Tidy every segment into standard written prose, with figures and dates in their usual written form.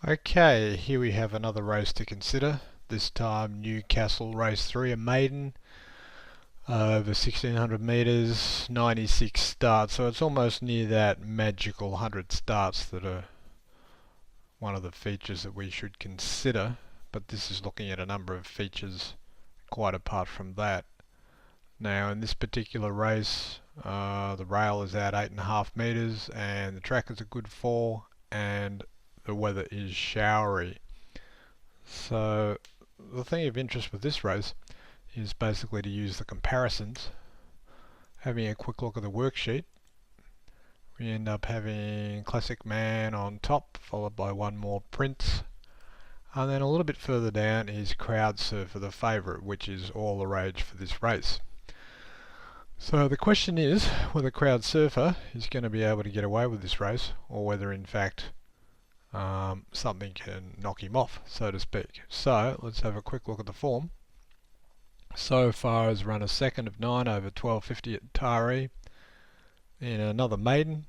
Okay, here we have another race to consider. This time Newcastle race 3, a maiden, over 1600 metres, 96 starts. So it's almost near that magical 100 starts that are one of the features that we should consider. But this is looking at a number of features quite apart from that. Now in this particular race, the rail is out 8.5 metres and the track is a good 4 and the weather is showery. So the thing of interest with this race is basically to use the comparisons. Having a quick look at the worksheet, we end up having Classic Man on top, followed by One More Prince, and then a little bit further down is Crowd Surfer, the favourite, which is all the rage for this race. So the question is whether Crowd Surfer is going to be able to get away with this race, or whether in fact something can knock him off, so to speak. So let's have a quick look at the form. So far has run a second of 9 over 12.50 at R3 in another maiden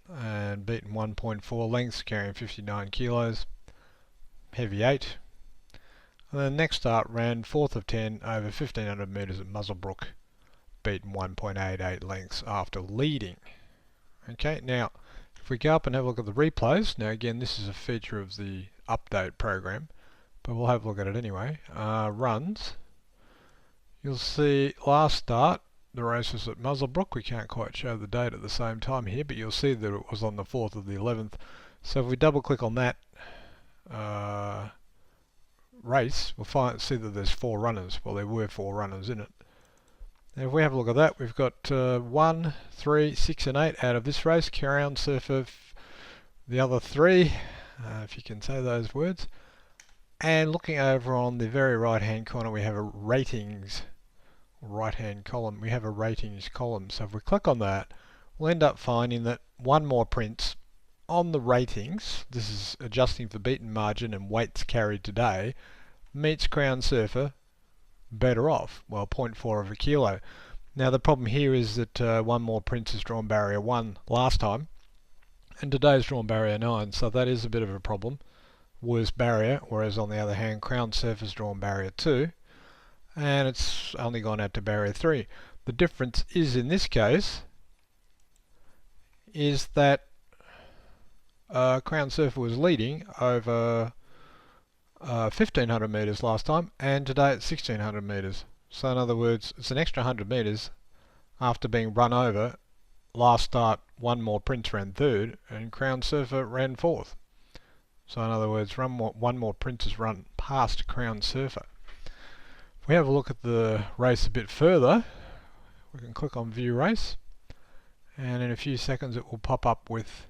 and beaten 1.4 lengths, carrying 59 kilos, heavy 8. And then next start ran 4th of 10 over 1500 metres at Muswellbrook, beaten 1.88 lengths after leading. Okay, now if we go up and have a look at the replays, now again this is a feature of the update program, but we'll have a look at it anyway. Runs, you'll see last start, the race was at Muswellbrook. We can't quite show the date at the same time here, but you'll see that it was on the 4th of the 11th. So if we double click on that race, we'll see that there's 4 runners. Well, there were 4 runners in it. Now if we have a look at that, we've got 1, 3, 6 and 8 out of this race. Crowd Surfer, the other 3, if you can say those words. And looking over on the very right hand corner, we have a ratings, right hand column, we have a ratings column. So if we click on that, we'll end up finding that One More Prince on the ratings, this is adjusting for beaten margin and weights carried today, meets Crowd Surfer better off, well 0.4 of a kilo. Now the problem here is that One More Prince has drawn barrier 1 last time and today's drawn barrier 9, so that is a bit of a problem, worse barrier, whereas on the other hand Crowd Surfer's drawn barrier 2 and it's only gone out to barrier 3. The difference is in this case is that Crowd Surfer was leading over 1500 metres last time and today it's 1600 metres. So in other words, it's an extra 100 metres after being run over. Last start One More Prince ran 3rd and Crowd Surfer ran 4th. So in other words, One More Prince has run past Crowd Surfer. If we have a look at the race a bit further, we can click on View Race and in a few seconds it will pop up with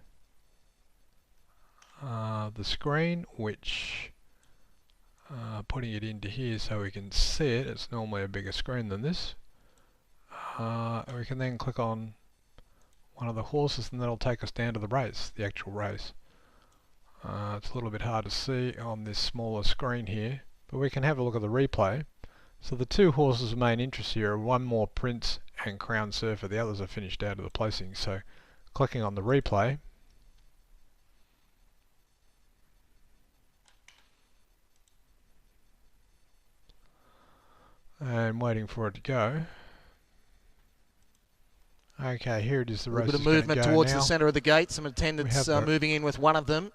the screen, which putting it into here so we can see it, it's normally a bigger screen than this. We can then click on one of the horses and that'll take us down to the race, the actual race. It's a little bit hard to see on this smaller screen here, but we can have a look at the replay. So the 2 horses of main interest here are One More Prince and Crowd Surfer. The others are finished out of the placing. So clicking on the replay, and waiting for it to go. Okay, here it is. The race. A bit of movement towards the centre of the gate. Some attendants moving in with one of them.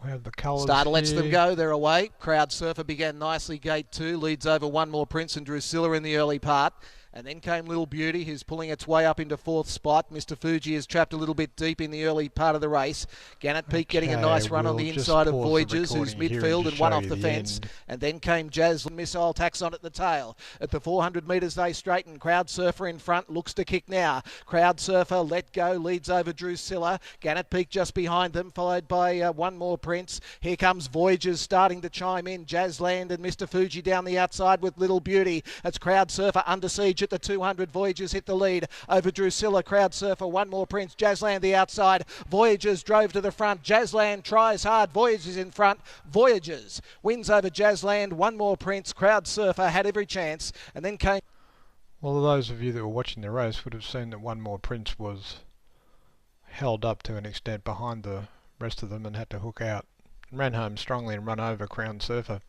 We have the colours. Starter lets them go. They're away. Crowd Surfer began nicely. Gate 2 leads over One More Prince and Drusilla in the early part. And then came Little Beauty, who's pulling its way up into 4th spot. Mr. Fuji is trapped a little bit deep in the early part of the race. Gannett Peak getting a nice run on the inside of Voyagers, who's midfield and one off the fence. And then came Jazz Missile, tacks on at the tail. At the 400 metres they straighten. Crowd Surfer in front, looks to kick now. Crowd Surfer let go, leads over Drusilla. Gannett Peak just behind them, followed by One More Prince. Here comes Voyagers starting to chime in. Jazzland and Mr. Fuji down the outside with Little Beauty. It's Crowd Surfer under siege at the 200. Voyagers hit the lead over Drusilla. Crowd Surfer, One More Prince. Jazzland the outside. Voyagers drove to the front. Jazzland tries hard. Voyagers in front. Voyagers wins over Jazzland. One More Prince. Crowd Surfer had every chance and then came. Well, those of you that were watching the race would have seen that One More Prince was held up to an extent behind the rest of them and had to hook out ran home strongly and run over Crown Surfer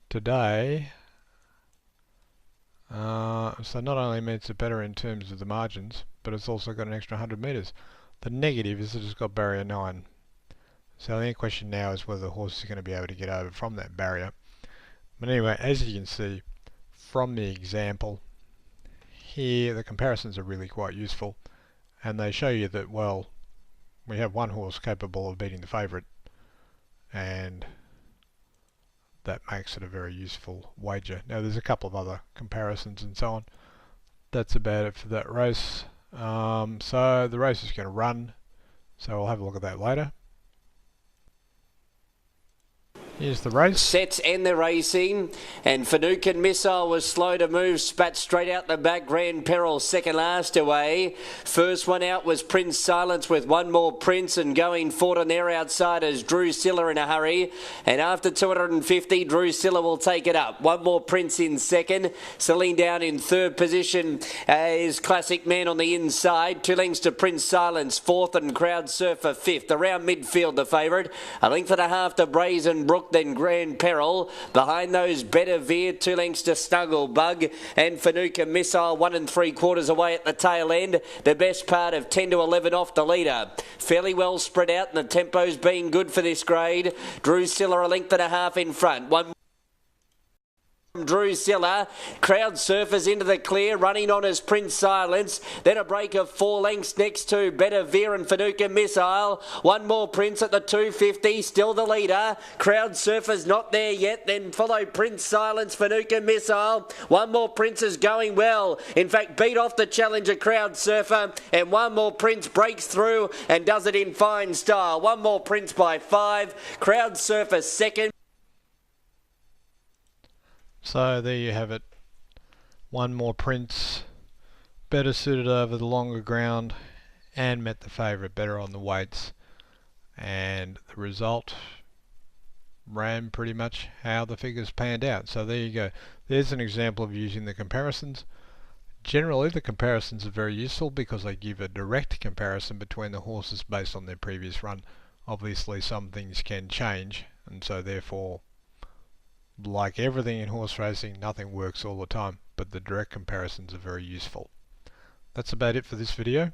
today. So not only means it better in terms of the margins, but it's also got an extra 100 metres. The negative is that it's got barrier 9. So the only question now is whether the horse is going to be able to get over from that barrier. But anyway, as you can see from the example here, the comparisons are really quite useful, and they show you that, well, we have one horse capable of beating the favourite, and that makes it a very useful wager. Now there's a couple of other comparisons and so on. That's about it for that race. So the race is going to run, so we'll have a look at that later. Here's the race. Sets end the racing, and Finucane Missile was slow to move, spat straight out the back. Grand Peril second last away. First one out was Prince Silence with One More Prince, and going forward on their outsiders, Drusilla in a hurry. And after 250, Drusilla will take it up. One More Prince in second. Settling down in third position is Classic Man on the inside. 2 lengths to Prince Silence, fourth, and Crowd Surfer fifth. Around midfield, the favourite. 1.5 lengths to Brazen Brook, then Grand Peril. Behind those, Better Veer, 2 lengths to Snuggle Bug, and Finucane Missile 1 3/4 away at the tail end. The best part of 10 to 11 off the leader. Fairly well spread out, and the tempo's been good for this grade. Drusilla 1.5 lengths in front. One Drusilla, Crowd Surfers into the clear, running on as Prince Silence, then a break of 4 lengths next to Better Veer and Finucane Missile. One More Prince at the 250, still the leader. Crowd Surfers not there yet, then follow Prince Silence, Finucane Missile. One More Prince is going well, in fact beat off the challenger Crowd Surfer, and One More Prince breaks through and does it in fine style. One More Prince by 5, Crowd Surfer second. So there you have it. One More Prince, better suited over the longer ground and met the favourite better on the weights, and the result ran pretty much how the figures panned out. So there you go. There's an example of using the comparisons. Generally the comparisons are very useful because they give a direct comparison between the horses based on their previous run. Obviously some things can change, and so therefore, like everything in horse racing, nothing works all the time, but the direct comparisons are very useful. That's about it for this video.